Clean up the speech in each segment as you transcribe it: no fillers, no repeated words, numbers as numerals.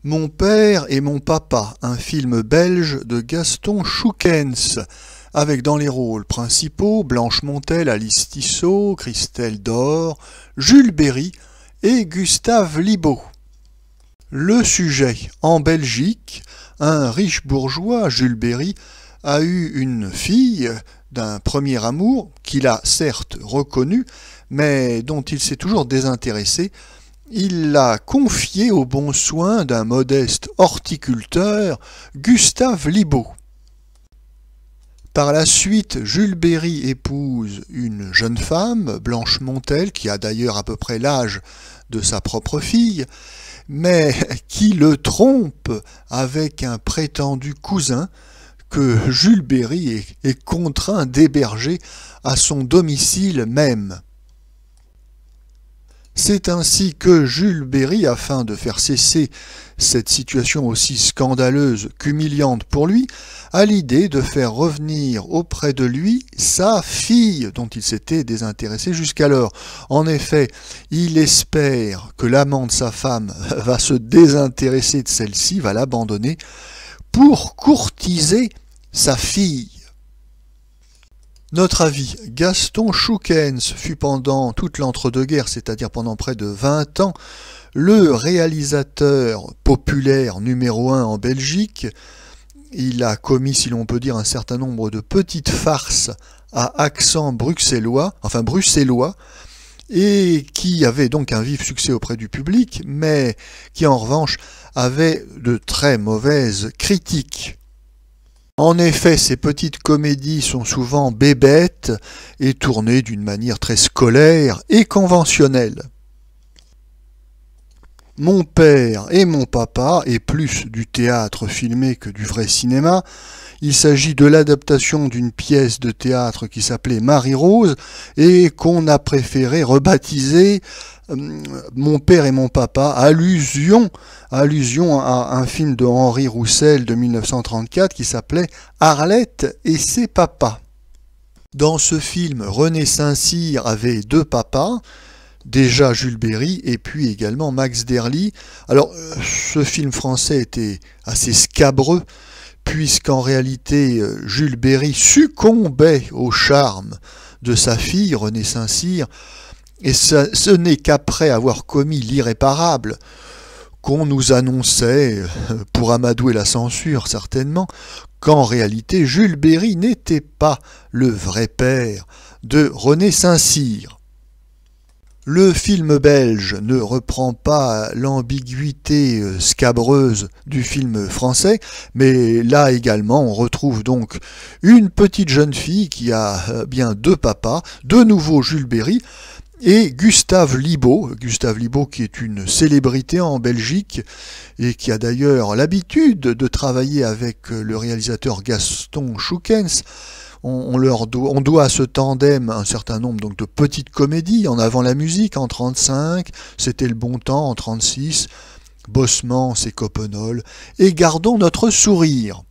Mon père et mon papa, un film belge de Gaston Schoukens, avec dans les rôles principaux Blanche Montel, Alice Tissot, Christelle Dor, Jules Berry et Gustave Libaud. Le sujet: en Belgique, un riche bourgeois, Jules Berry, a eu une fille d'un premier amour qu'il a certes reconnue, mais dont il s'est toujours désintéressé. Il l'a confiée aux bons soins d'un modeste horticulteur, Gustave Libaud. Par la suite, Jules Berry épouse une jeune femme, Blanche Montel, qui a d'ailleurs à peu près l'âge de sa propre fille, mais qui le trompe avec un prétendu cousin que Jules Berry est contraint d'héberger à son domicile même. C'est ainsi que Jules Berry, afin de faire cesser cette situation aussi scandaleuse qu'humiliante pour lui, a l'idée de faire revenir auprès de lui sa fille, dont il s'était désintéressé jusqu'alors. En effet, il espère que l'amant de sa femme va se désintéresser de celle-ci, va l'abandonner, pour courtiser sa fille. Notre avis, Gaston Schoukens fut pendant toute l'entre-deux-guerres, c'est-à-dire pendant près de 20 ans, le réalisateur populaire numéro 1 en Belgique. Il a commis, si l'on peut dire, un certain nombre de petites farces à accent bruxellois, et qui avait donc un vif succès auprès du public, mais qui en revanche avait de très mauvaises critiques. En effet, ces petites comédies sont souvent bébêtes et tournées d'une manière très scolaire et conventionnelle. Mon père et mon papa est plus du théâtre filmé que du vrai cinéma. Il s'agit de l'adaptation d'une pièce de théâtre qui s'appelait Marie-Rose et qu'on a préféré rebaptiser Mon père et mon papa, allusion à un film de Henri Roussel de 1934 qui s'appelait Arlette et ses papas. Dans ce film, René Saint-Cyr avait deux papas, déjà Jules Berry et puis également Max Derly. Alors, ce film français était assez scabreux, puisqu'en réalité, Jules Berry succombait au charme de sa fille, René Saint-Cyr, et ce n'est qu'après avoir commis l'irréparable qu'on nous annonçait, pour amadouer la censure certainement, qu'en réalité Jules Berry n'était pas le vrai père de René Saint-Cyr. Le film belge ne reprend pas l'ambiguïté scabreuse du film français, mais là également on retrouve donc une petite jeune fille qui a bien deux papas, de nouveau Jules Berry, et Gustave Libaud qui est une célébrité en Belgique et qui a d'ailleurs l'habitude de travailler avec le réalisateur Gaston Schoukens. On doit à ce tandem un certain nombre donc de petites comédies, En avant la musique en 1935, C'était le bon temps en 1936, Bosmans et Coppenole, et Gardons notre sourire.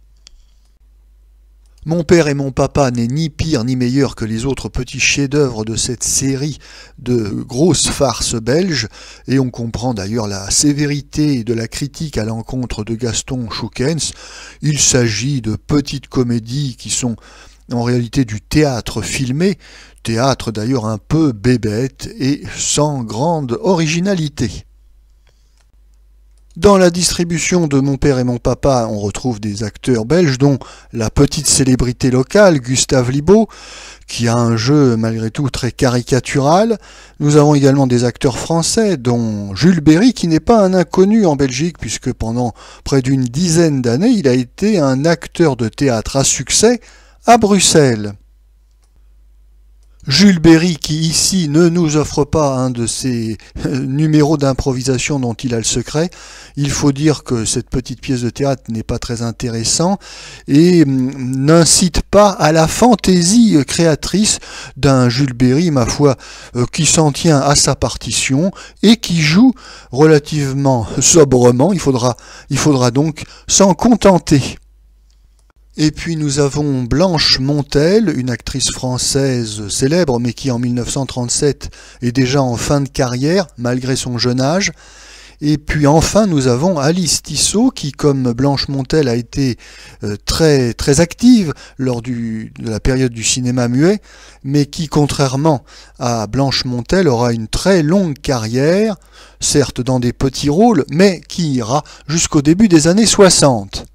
Mon père et mon papa n'est ni pire ni meilleur que les autres petits chefs-d'œuvre de cette série de grosses farces belges, et on comprend d'ailleurs la sévérité de la critique à l'encontre de Gaston Schoukens. Il s'agit de petites comédies qui sont en réalité du théâtre filmé, théâtre d'ailleurs un peu bébête et sans grande originalité. Dans la distribution de Mon père et mon papa, on retrouve des acteurs belges, dont la petite célébrité locale, Gustave Libaud, qui a un jeu malgré tout très caricatural. Nous avons également des acteurs français, dont Jules Berry, qui n'est pas un inconnu en Belgique, puisque pendant près d'une dizaine d'années, il a été un acteur de théâtre à succès à Bruxelles. Jules Berry, qui ici ne nous offre pas un de ces numéros d'improvisation dont il a le secret. Il faut dire que cette petite pièce de théâtre n'est pas très intéressante et n'incite pas à la fantaisie créatrice d'un Jules Berry, ma foi, qui s'en tient à sa partition et qui joue relativement sobrement. Il faudra donc s'en contenter. Et puis nous avons Blanche Montel, une actrice française célèbre, mais qui en 1937 est déjà en fin de carrière, malgré son jeune âge, Et puis enfin, nous avons Alice Tissot qui, comme Blanche Montel, a été très, très active lors de la période du cinéma muet, mais qui, contrairement à Blanche Montel, aura une très longue carrière, certes dans des petits rôles, mais qui ira jusqu'au début des années 60.